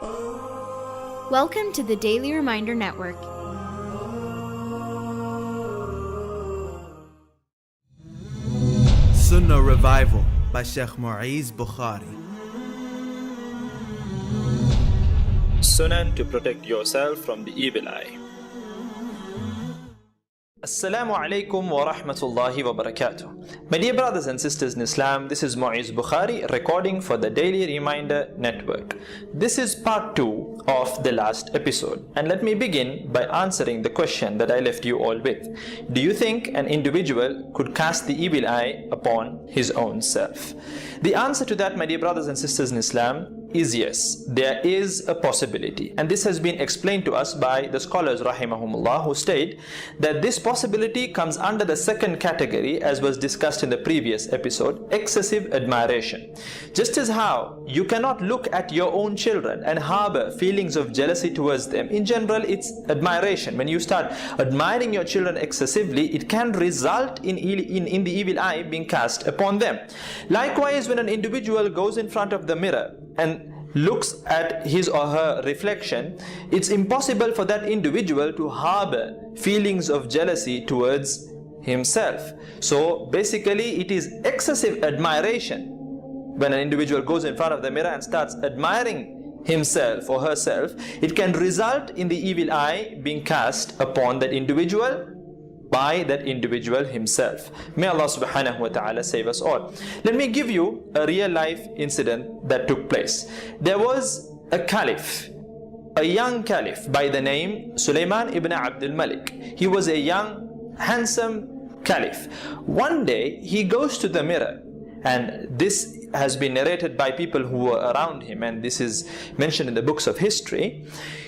Welcome to the Daily Reminder Network. Sunnah Revival by Sheikh Muiz Bukhary. Sunan to protect yourself from the evil eye. Assalamu alaikum wa rahmatullahi wa barakatuh. My dear brothers and sisters in Islam, this is Muiz Bukhary recording for the Daily Reminder Network. This is part 2 of the last episode, and let me begin by answering the question that I left you all with. Do you think an individual could cast the evil eye upon his own self? The answer to that, my dear brothers and sisters in Islam, is yes, there is a possibility, and this has been explained to us by the scholars rahimahumullah, who state that this possibility comes under the second category, as was discussed in the previous episode, excessive admiration. Just as how you cannot look at your own children and harbor feelings of jealousy towards them, in general it's admiration. When you start admiring your children excessively, it can result in the evil eye being cast upon them. Likewise, when an individual goes in front of the mirror and looks at his or her reflection, it's impossible for that individual to harbor feelings of jealousy towards himself. So basically it is excessive admiration. When an individual goes in front of the mirror and starts admiring himself or herself, it can result in the evil eye being cast upon that individual by that individual himself. May Allah subhanahu wa ta'ala save us all. Let me give you a real life incident that took place. There was a caliph, a young caliph by the name Sulaiman ibn Abdul Malik. He was a young, handsome caliph. One day he goes to the mirror, and this has been narrated by people who were around him, and this is mentioned in the books of history.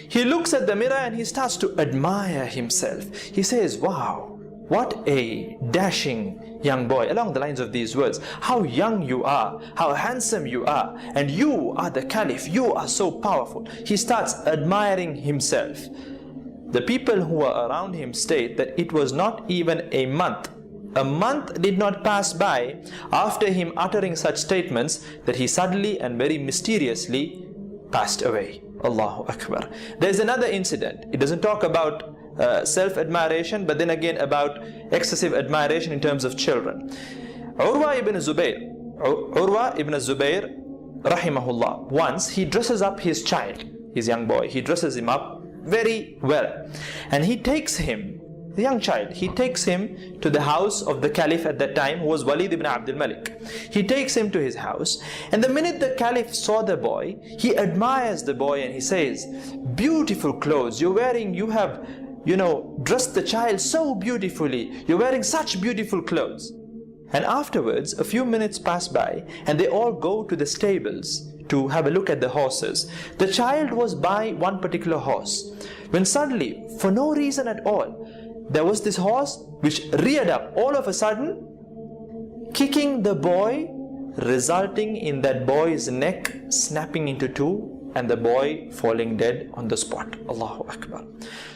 He looks at the mirror and he starts to admire himself. He says, wow, what a dashing young boy, along the lines of these words. How young you are, how handsome you are, and you are the caliph, you are so powerful. He starts admiring himself. The people who were around him state that it was not even a month. A month did not pass by after him uttering such statements that he suddenly and very mysteriously passed away. Allahu Akbar. There is another incident. It doesn't talk about self-admiration, but then again about excessive admiration in terms of children. Urwa ibn Zubayr rahimahullah, once he dresses up his child, his young boy, he dresses him up very well, and he takes him, the young child, he takes him to the house of the caliph at that time, who was Walid ibn Abdul Malik. He takes him to his house, and the minute the caliph saw the boy, he admires the boy and he says, beautiful clothes you're wearing, you have dressed the child so beautifully, you're wearing such beautiful clothes. And afterwards, a few minutes pass by, and they all go to the stables to have a look at the horses. The child was by one particular horse, when suddenly, for no reason at all, there was this horse which reared up all of a sudden, kicking the boy, resulting in that boy's neck snapping into two and the boy falling dead on the spot. Allahu Akbar.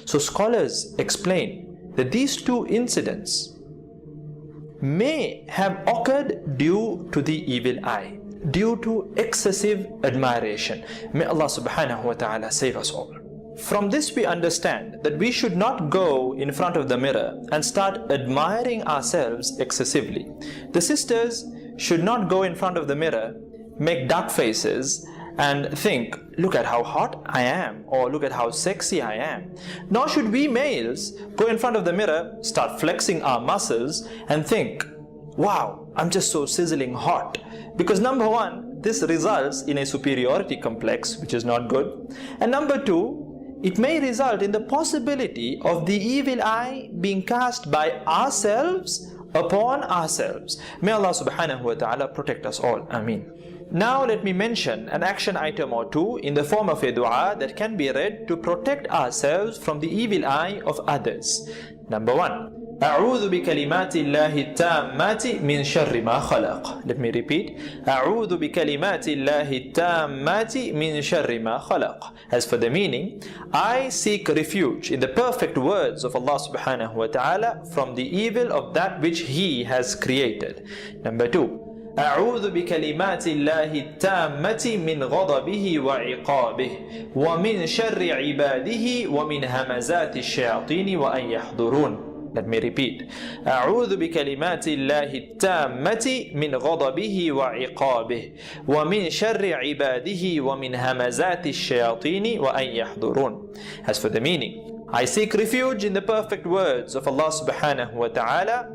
So scholars explain that these two incidents may have occurred due to the evil eye, due to excessive admiration. May Allah subhanahu wa ta'ala save us all. From this we understand that we should not go in front of the mirror and start admiring ourselves excessively. The sisters should not go in front of the mirror, make dark faces and think, look at how hot I am, or look at how sexy I am. Nor should we males go in front of the mirror, start flexing our muscles and think, wow, I'm just so sizzling hot. Because number one, this results in a superiority complex, which is not good. And number two, it may result in the possibility of the evil eye being cast by ourselves upon ourselves. May Allah subhanahu wa ta'ala protect us all. Ameen. Now let me mention an action item or two in the form of a dua that can be read to protect ourselves from the evil eye of others. Number one, أعوذ بكلمات الله التامات من شر ما خلق. Let me repeat. أعوذ بكلمات الله التامات من شر ما خلق. As for the meaning, I seek refuge in the perfect words of Allah subhanahu wa ta'ala from the evil of that which He has created. Number two, أعوذ بكلمات الله التامة من غضبه وعقابه ومن شر عباده ومن همزات الشياطين وأن يحضرون. Let me repeat. أعوذ بكلمات الله التامة من غضبه وعقابه ومن شر عباده ومن همزات الشياطين وأن يحضرون. As for the meaning, I seek refuge in the perfect words of Allah subhanahu wa ta'ala.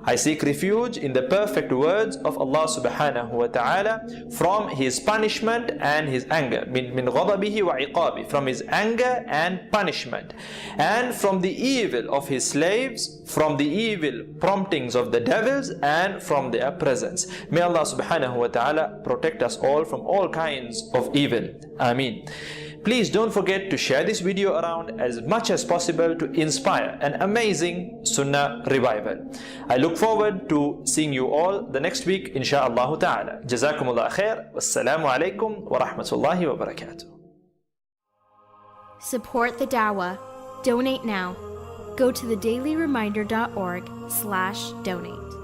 I seek refuge in the perfect words of Allah subhanahu wa ta'ala from His punishment and His anger. Min ghadabihi wa iqabi, from His anger and punishment. And from the evil of His slaves, from the evil promptings of the devils, and from their presence. May Allah subhanahu wa ta'ala protect us all from all kinds of evil. Ameen. Please don't forget to share this video around as much as possible to inspire an amazing Sunnah revival. I look forward to seeing you all the next week, insha'Allah ta'ala. Jazakumullah khair. Wassalamu alaikum wa rahmatullahi wa barakatuh. Support the Dawah. Donate now. Go to thedailyreminder.org/donate.